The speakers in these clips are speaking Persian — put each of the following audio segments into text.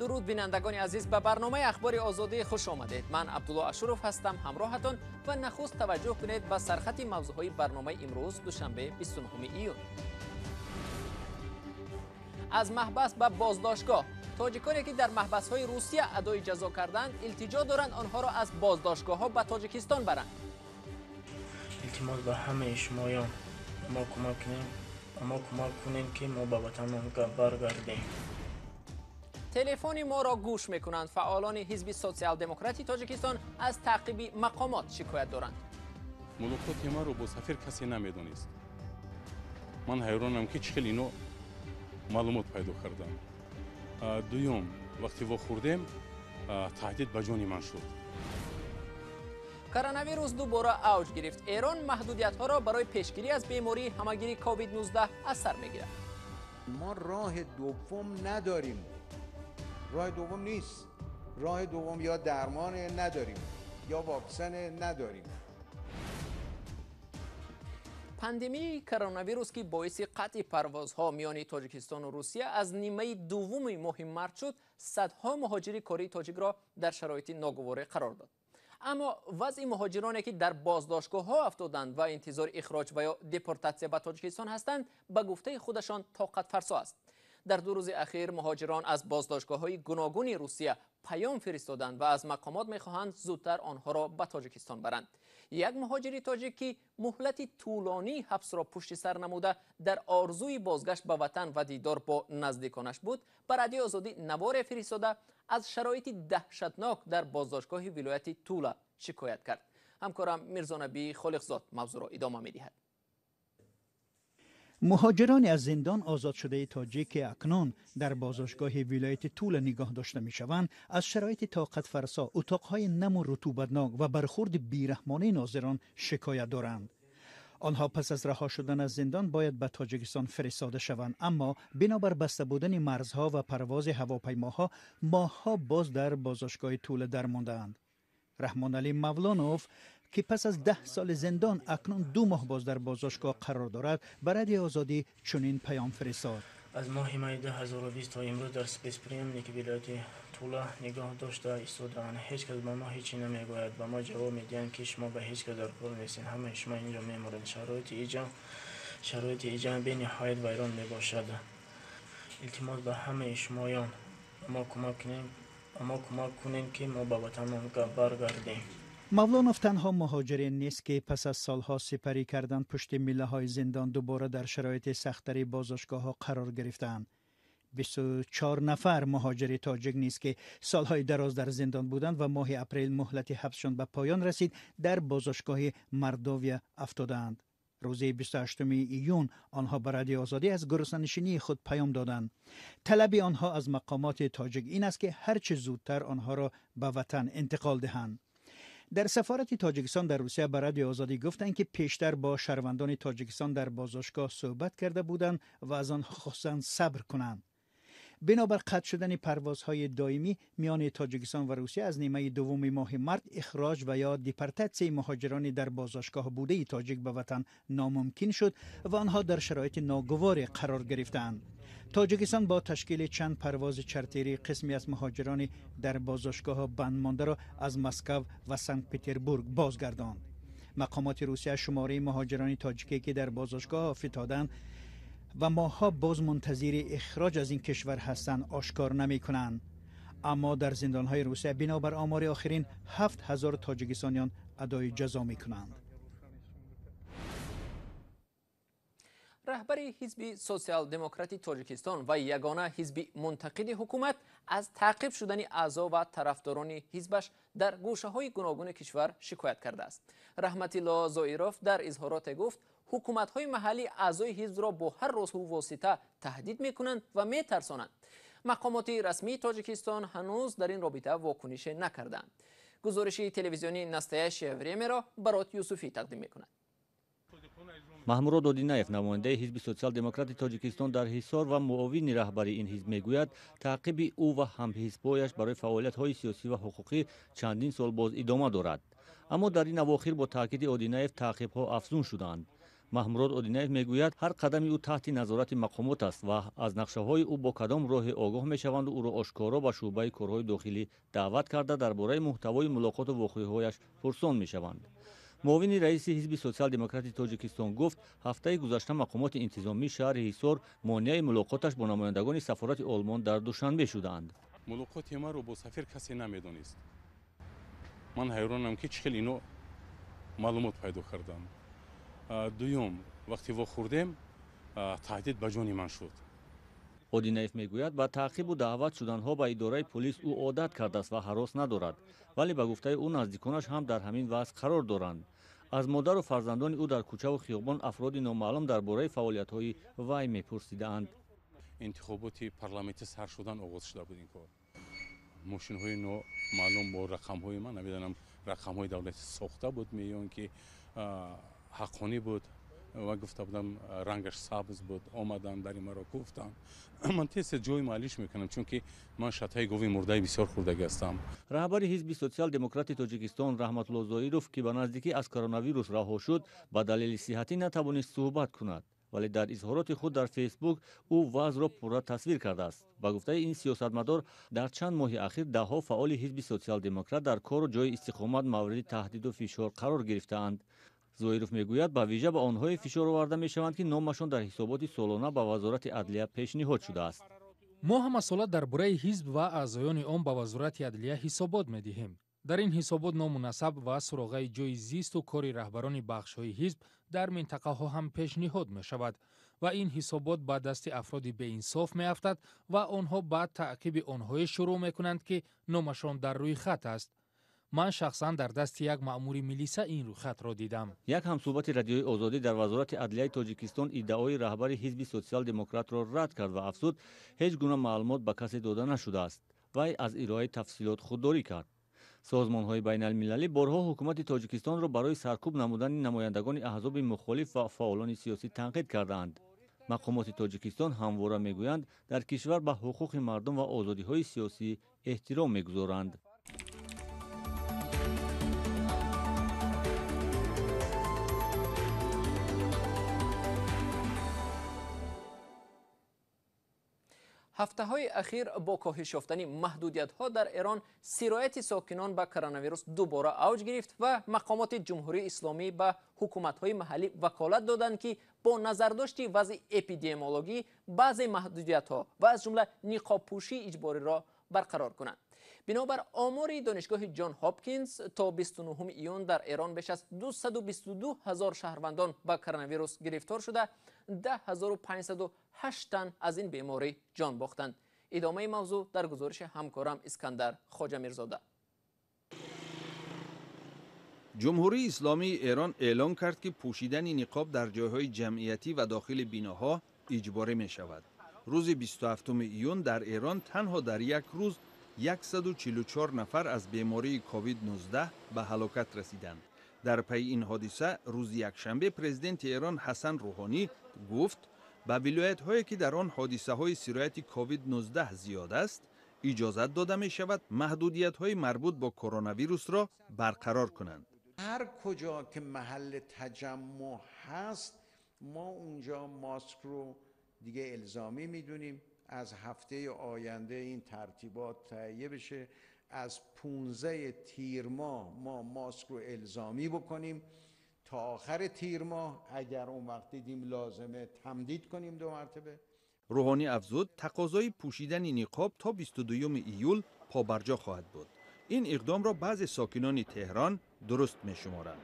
درود بینندگان عزیز، به برنامه اخبار آزادی خوش آمدید. من عبدالله اشرف هستم همراهتان و نخست توجه کنید به سرخط موضوعهای برنامه امروز دوشنبه 29 ایون. از محبس به بازداشتگاه، تاجیکانی که در محبس‌های روسیه ادای جزا کردند التجا دارند آنها را از بازداشتگاه‌ها به تاجیکستان برند. التماس به همه شمایان ما کمک کنیم که ما به وطنمان برگردیم. تلفن ما را گوش میکنند. فعالان حزب سوسیال دموکراتی تاجیکستان از تعقیب مقامات شکایت دارند. ملاقات ما رو با سفیر کسی نمیدونست. من حیرانم که چخیل اینو معلومات پیدا کردم. دوم وقتی خوردیم تهدید به جان من شد. کرونا دوباره اوج گرفت. ایران محدودیت ها را برای پیشگیری از بیماری همهگیری کووید 19 از سر میگیرد. ما راه دوم نداریم. راه دوم نیست. راه دوم یا درمان نداریم یا واکسن نداریم. پاندمی کرونا که باعث قطع پروازها میان تاجیکستان و روسیه از نیمه دوم ماه مارس شد، صدها مهاجر کاری تاجیک را در شرایط ناگوار قرار داد. اما وضع مهاجرانی که در بازداشتگاه ها افتادند و انتظار اخراج و یا دپورتاسیون به تاجیکستان هستند به گفته خودشان طاقت فرسا است. در 2 روز اخیر مهاجران از بازداشتگاه‌های گوناگون روسیه پیام فرستادند و از مقامات می‌خواهند زودتر آنها را به تاجیکستان برند. یک مهاجر تاجیکی مهلت طولانی حبس را پشت سر نموده در آرزوی بازگشت به وطن و دیدار با نزدیکانش بود. بر رادیو آزادی نوار فرستاده از شرایط دهشتناک در بازداشتگاه ولایت تولا شکایت کرد. همکارم میرزا نبی خالقزاد موضوع را ادامه می‌دهد. مهاجران از زندان آزاد شده تاجیک که اکنون در بازداشتگاه ولایت تولا نگاه داشته می‌شوند از شرایط طاقت فرسا، اتاق‌های نم و رطوبتناک و برخورد بیرحمانه ناظران شکایت دارند. آنها پس از رها شدن از زندان باید به تاجیکستان فرستاده شوند، اما بنابر بسته بودن مرزها و پرواز هواپیماها ماه‌ها باز در بازداشتگاه تولا درمانده‌اند. رحمان علی مولانوف که پس از 10 سال زندان اکنون 2 ماه باز در بازداشتگاه قرار دارد به رادیو آزادی چنین پیام فرستاد. از ماه می 2020 تا امروز در سپیس پریمنیک ولایت تولا نگاه داشته ایستاده‌اند. هیچ کس به ما هیچی نمیگوید. به ما جواب میدهند که شما به هیچ کس در کار نیستین. همه شما اینجا میمونید. شرایط ایجا به نهایت ویران میباشد. التماس به همه شمایان ما کمک کنیم که ما به وطنمان برگردیم. مولانوف تنها مهاجر نیست که پس از سالها سپری کردن پشت میله های زندان دوباره در شرایط سخت‌تر بازداشتگاه ها قرار گرفتند. 24 نفر مهاجر تاجیک نیست که سالهای دراز در زندان بودند و ماه اپریل مهلت حبسشان به پایان رسید در بازداشتگاه مردوویا افتادند. روز 28 ایون آنها به رادیو آزادی از گرسنه‌نشینی خود پیام دادند. طلب آنها از مقامات تاجیک این است که هر چه زودتر آنها را به وطن انتقال دهند. در سفارت تاجیکستان در روسیه به رادیو آزادی گفتند که پیشتر با شهروندان تاجیکستان در بازداشتگاه صحبت کرده بودند و از آنها خواستند صبر کنند. بنابر قطع شدن پروازهای دائمی میان تاجیکستان و روسیه از نیمه دوم ماه مارس اخراج و یا دیپورتاسیون مهاجران در بازداشتگاه بوده تاجیک به وطن ناممکن شد و آنها در شرایط ناگوار قرار گرفتند. تاجیکستان با تشکیل چند پرواز چارتری قسمی از مهاجران در بازداشتگاه بند مانده را از مسکو و سنت پترزبورگ بازگرداند. مقامات روسیه شماره مهاجران تاجیکی که در بازداشتگاه افتادند و ماها باز منتظر اخراج از این کشور هستند آشکار نمی کنند. اما در زندانهای روسیه بنابر آمار آخرین 7000 تاجیکستانیان ادای جزا می کنند. رهبر حزب سوسیال دموکراتی تاجیکستان و یگانه حزب منتقد حکومت از تعقیب شدن اعضا و طرفداران حزبش در گوشه‌های گوناگون کشور شکایت کرده است. رحمت الله زائیروف در اظهارات گفت حکومت‌های محلی اعضای حزب را با هر راه و واسطه تهدید می‌کنند و می‌ترسانند. مقامات رسمی تاجیکستان هنوز در این رابطه واکنش نکردند. گزارش تلویزیونی نستایش وریم را برات یوسفی تقدیم می‌کند. محمود دودینایف نماینده حزب سوسیال دموکراتی تاجیکستان در حصار و معاون رهبر این حزب میگوید تعقیب او و همحزبایش برای فعالیت‌های سیاسی و حقوقی چندین سال باز ادامه دارد. اما در این اواخر با تاکید دودینایف تعقیب‌ها افزون شدند. маҳмурод одинаев мегӯяд ҳар қадами ӯ таҳти назорати мақомот аст ва аз нақшаҳои ӯ бо кадом роҳе огоҳ мешаванду ӯро ошкоро ба шуъбаи корҳои дохилӣ даъват карда дар бораи муҳтавои мулоқоту воқеаҳояш пурсон мешаванд. муовини раиси ҳизби социал-демократи Тоҷикистон гуфт ҳафтаи гузашта мақомоти интизомии шаҳри Ҳисор монеаи мулоқоташ бо намояндагони сафорати Олмон дар Душанбе шуданд. мулоқоти маро бо сафир касе намедонист. ман ҳайронам ки чӣ хел ино маълумот пайдо карданд. дуюм вақте вохӯрдем таҳдид ба ҷони ман шуд. одинаев мегӯяд ба таъқибу даъват шуданҳо ба идораи полис ӯ одат кардааст ва ҳарос надорад, вале ба гуфтаи ӯ наздиконаш ҳам дар ҳамин вазъ қарор доранд. аз модару фарзандони ӯ дар кӯчаву хиёбон афроди номаълум дар бораи фаъолиятҳои вай мепурсидаанд. интихоботи парламентӣ сар шудан оғоз шуда буд ин кор. мошинҳои номаълум бо рақамҳои ман намедонам рақамҳои давлати сохта буд меён ки ҳаққонӣ буд ва гуфта будам рангаш сабз буд. омадан дари маро гуфтанд. ман тез ҷой маълиш мекунам чунки ман шатаи гови мурдаи бисёр хӯрдагӣ ҳастам. раҳбари ҳизби социал-демократи Тоҷикистон Раҳматулло Зоиров ки ба наздикӣ аз коронавирус раҳо шуд ба далели сиҳатӣ натавонист суҳбат кунад, вале дар изҳороти худ дар фейсбук ӯ вазъро пурра тасвир кардааст. ба гуфтаи ин сиёсатмадор дар чанд моҳи ахир даҳҳо фаъоли ҳизби социал-демократ дар кору ҷои истиқомат мавриди таҳдиду фишор қарор гирифтаанд. зоиров мегӯяд ба вижа ба онҳое фишор оварда мешаванд ки номашон дар ҳисоботи солона ба вазорати адлия пешниҳод шудааст. мо ҳамасола дар бораи ҳизб ва аъзоёни он ба вазорати адлия ҳисобот медиҳем. дар ин ҳисобот ному насаб ва суроғаи ҷойи зисту кори раҳбарони бахшҳои ҳизб дар минтақаҳо ҳам пешниҳод мешавад ва ин ҳисобот ба дасти афроди беинсоф меафтад ва онҳо баъд таъқиби онҳое шурӯъ мекунанд ки номашон дар рӯйхат аст. ман шахсан дар дасти як маъмури милиса ин рӯйхатро дидам. як ҳамсӯҳбати радиои озодӣ дар вазорати адлияи Тоҷикистон иддаои раҳбари ҳизби социал-демократро рад кард ва афзуд ҳеҷ гуна маълумот ба касе дода нашудааст. вай аз ироаи тафсилот худдорӣ кард. созмонҳои байналмилалӣ борҳо ҳукумати Тоҷикистонро барои саркӯб намудани намояндагони аҳзоби мухолиф ва фаъолони сиёсӣ танқид кардаанд. мақомоти Тоҷикистон ҳамвора мегӯянд дар кишвар ба ҳуқуқи мардум ва озодиҳои сиёсӣ эҳтиром мегузоранд. ҳафтаҳои ахир бо коҳиш ёфтани маҳдудиятҳо дар Эрон сирояти сокинон ба коронавирус дубора авҷ гирифт ва мақомоти ҷумҳурии исломӣ ба ҳукуматҳои маҳаллӣ ваколат доданд ки бо назардошти вазъи эпидемиологӣ баъзе маҳдудиятҳо ва аз ҷумла ниқобпӯшии иҷбориро барқарор кунанд. бинобар омори донишгоҳи ҷон ҳопкинс то 29 июн дар Эрон беш аз 222 000 шаҳрвандон ба коронавирус гирифтор шуда 10,508 тан аз ин беморӣ ҷон бохтанд. идомаи мавзӯъ дар гузориши ҳамкорам Искандар Хоҷамирзода. ҷумҳурии исломии Эрон эълон кард ки пӯшидани ниқоб дар ҷойҳои ҷамъиятӣ ва дохили биноҳо иҷборӣ мешавад. рӯзи 27 июн дар Эрон танҳо дар як рӯз 144 нафар аз бемории COVID-19 ба ҳалокат расиданд. дар пайи ин ҳодиса рӯзи якшанбе президенти Эрон Ҳасан Рӯҳонӣ гуфт ба вилоятҳое ки дар он ҳодисаҳои сирояти COVID-19 зиёд аст иҷозат дода мешавад маҳдудиятҳои марбут бо коронавирусро барқарор кунанд. هر کجا که محل تجمع هست ما اونجا ماسک رو دیگه الزامی میدونیم. از هفته آینده این ترتیبات تهیه بشه. از 15 تیر ماه ما ماسک رو الزامی بکنیم تا آخر تیر ماه اگر اون وقت دیدیم لازمه تمدید کنیم 2 مرتبه. روحانی افزود تقاضای پوشیدن نقاب تا 22 ایول پابرجا خواهد بود. این اقدام را بعضی ساکنان تهران درست می‌شمارند.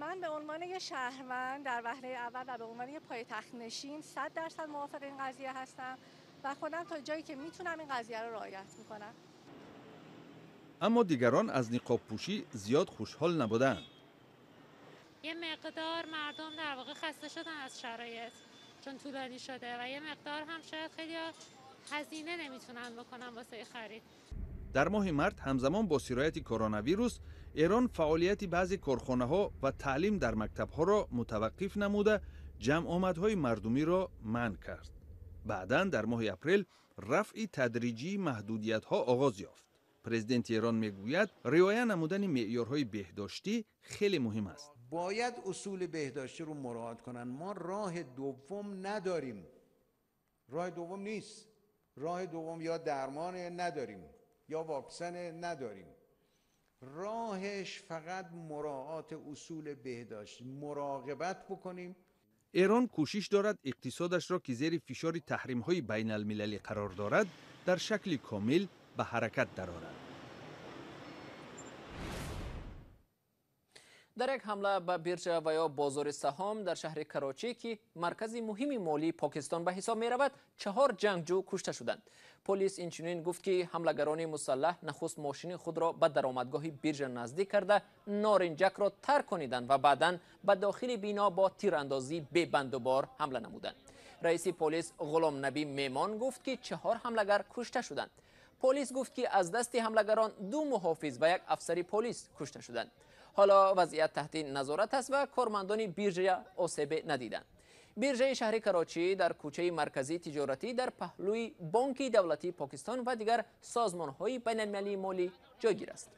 من به عنوان یک شهروند در وهله اول و به عنوان یک پایتخت نشین 100% موافق این قضیه هستم و خودم تا جایی که میتونم این قضیه رو رعایت میکنم. اما دیگران از نقاب پوشی زیاد خوشحال نبودند. یه مقدار مردم در واقع خسته شدن از شرایط چون طولانی شده و یه مقدار هم شاید خیلی هزینه نمیتونن بکنن واسه خرید. در ماه مارس همزمان با سرایت کرونا ویروس ایران فعالیت بعضی کارخانه‌ها و تعلیم در مکتب‌ها را متوقف نموده جمع آمدهای مردمی را منع کرد. بعداً در ماه اپریل رفع تدریجی محدودیت‌ها آغاز یافت. پرزیدنت ایران میگوید رعایت نمودن معیارهای بهداشتی خیلی مهم است. باید اصول بهداشتی رو مراعات کنن. ما راه دوم نداریم. راه دوم نیست. راه دوم یا درمان نداریم یا واکسن نداریم. راهش فقط مراعات اصول بهداشت، مراقبت بکنیم. ایران کوشش دارد اقتصادش را که زیر فشار تحریم‌های بین المللی قرار دارد در شکل کامل به حرکت درآورد. در یک حمله به بیرجه و یا بازار سهام در شهر کراچی که مرکز مهم مالی پاکستان به حساب می رود 4 جنگجو کشته شدند. پلیس اینچنین گفت که حملگران مسلح نخست ماشین خود را به درآمدگاه بیرجه نزدیک کرده نارنجک را ترک کنیدند و بعداً به داخل بینا با تیراندازی به بند و بار حمله نمودند. رئیس پلیس غلام نبی میمان گفت که 4 حملگر کشته شدند. پلیس گفت که از دست حملگران 2 محافظ و 1 افسر پلیس کشته شدند. حالا وضعیت تحت نظارت است و کارمندان بیرجه آسیب ندیدند. بیرجه شهر کراچی در کوچه مرکزی تجارتی در پهلوی بانک دولتی پاکستان و دیگر سازمان‌های بین‌المللی مالی جایگیر است.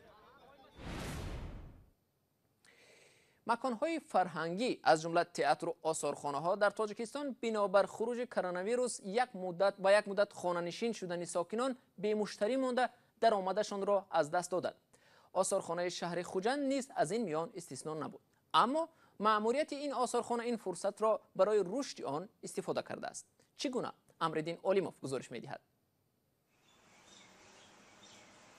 مکان‌های فرهنگی از جمله تئاتر و آثارخانه‌ها در تاجیکستان بنابر خروج کرونا ویروس یک مدت خانه‌نشین شدن ساکنان به مشتری مانده درآمدشان را از دست دادند. آثارخانه شهر خوجند نیز از این میان استثنا نبود، اما مأموریت این آثارخانه این فرصت را برای رشد آن استفاده کرده است. چگونه؟ امرالدین علیموف گزارش می‌دهد.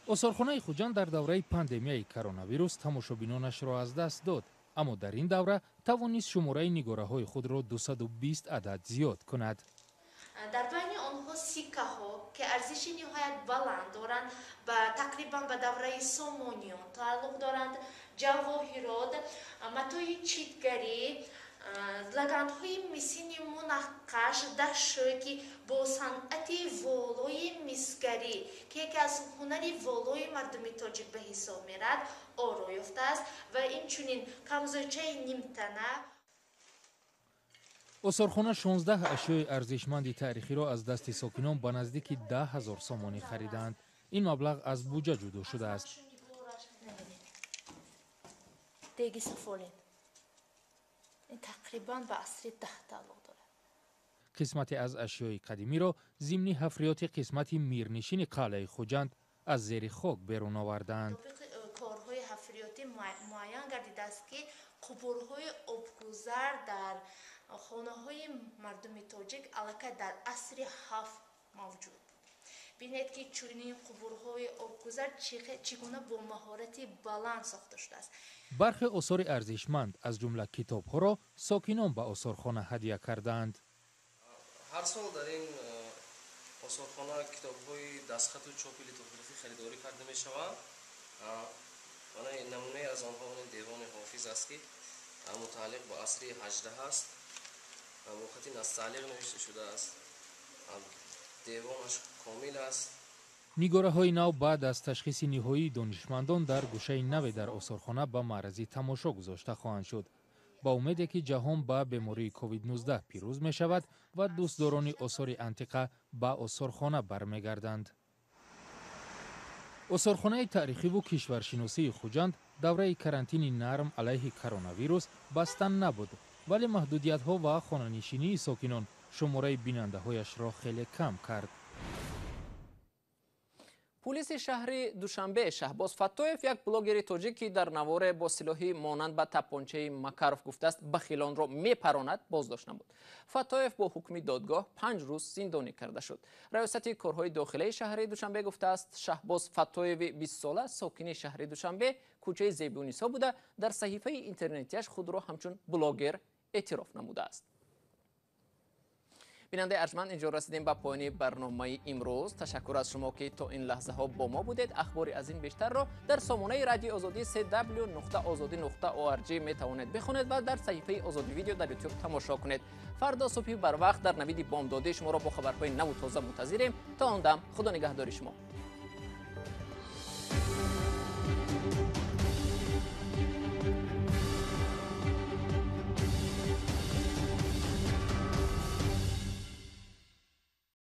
آثارخانه خوجند در دوره پاندمیای کرونا ویروس تماشابینانش را از دست داد، اما در این دوره توانست شماره نگاره‌های خود را 220 عدد زیاد کند. در بین آنها سکه ها که ارزش نهایت بلند دارند و تقریبا به دوره سامانیان تعلق دارند، جواهرات، متای چیتگری، لگندهای مسین منقش در شوکی با صنعت والای مسگری که یکی از هنر والای مردم تاجیک به حساب میرد آرا یافته است و اینچنین کمزورچه نیمتنه. آثارخانه 16 اشیاء ارزشمند تاریخی را از دست ساکنان به نزدیک 10,000 سامانی خریدند. این مبلغ از بودجه جدا شده است. دیگی سفالین این تقریبا به عصر 10 تعلق دارد. قسمتی از اشیاء قدیمی را ضمن حفریات قسمت میرنشین قلعه خوجند از زیر خاک بیرون آوردند. کارهای حفریاتی معین گردیده است که قبورهای آبگذر در خانه های مردم تاجیک البته در عصر 7 موجود. بینید که چنین قبورهای آبگذر چگونه با مهارت بلند ساخته شده است. برخی آثار ارزشمند از جمله کتاب‌ها را ساکنان به آثارخانه هدیه کردند. هر سال در این آثارخانه کتاب‌های دستخط و چاپ لیتوگرافی خریداری کرده می‌شود. نمونه از آنها دیوان حافظ است که متعلق با عصر 18 است. موقعی نستعلیق نوشته شده است. دیوانش کامل است. نگاره‌های نو بعد از تشخیص نهایی دانشمندان در گوشه نو در آثارخانه به معرض تماشا گذاشته خواهند شد. با امید که جهان با بیماری کووید 19 پیروز می شود و دوستداران آثار انتیقه به آثارخانه برمیگردند. آثارخانه تاریخی و کشورشناسی خوجند دوره کرانتین نرم علیه کرونا ویروس بستن نبود، ولی محدودیت‌ها و خانه‌نشینی ساکنان شماره بیننده‌هایش را خیلی کم کرد. پلیس شهر دوشنبه شهباز فتویف یک بلاگر تاجیکی در نوار با سلاحی مانند به تپانچه مکارف گفته است بخیلان را میپراند بازداشت نمود. فتویف با حکم دادگاه 5 روز زندانی کرده شد. ریاست کارهای داخلی شهر دوشنبه گفته است شهباز فتویف 20 ساله ساکن شهر دوشنبه کوچه زیبونیسا بوده در صحیفه اینترنتیش خود را همچون بلاگر اعتراف نموده است. بیننده ارجمند اینجا رسیدیم به پایان برنامه امروز. تشکر از شما که تا این لحظه ها با ما بودید. اخباری از این بیشتر را در سامانه رادیو آزادی www.azadi.org می توانید بخونید و در صفحه آزادی ویدیو در یوتیوب تماشا کنید. فردا صبح بر وقت در نوید بامدادی شما را با خبرهای نو و تازه منتظریم. تا آن دم خدا نگهداری شما.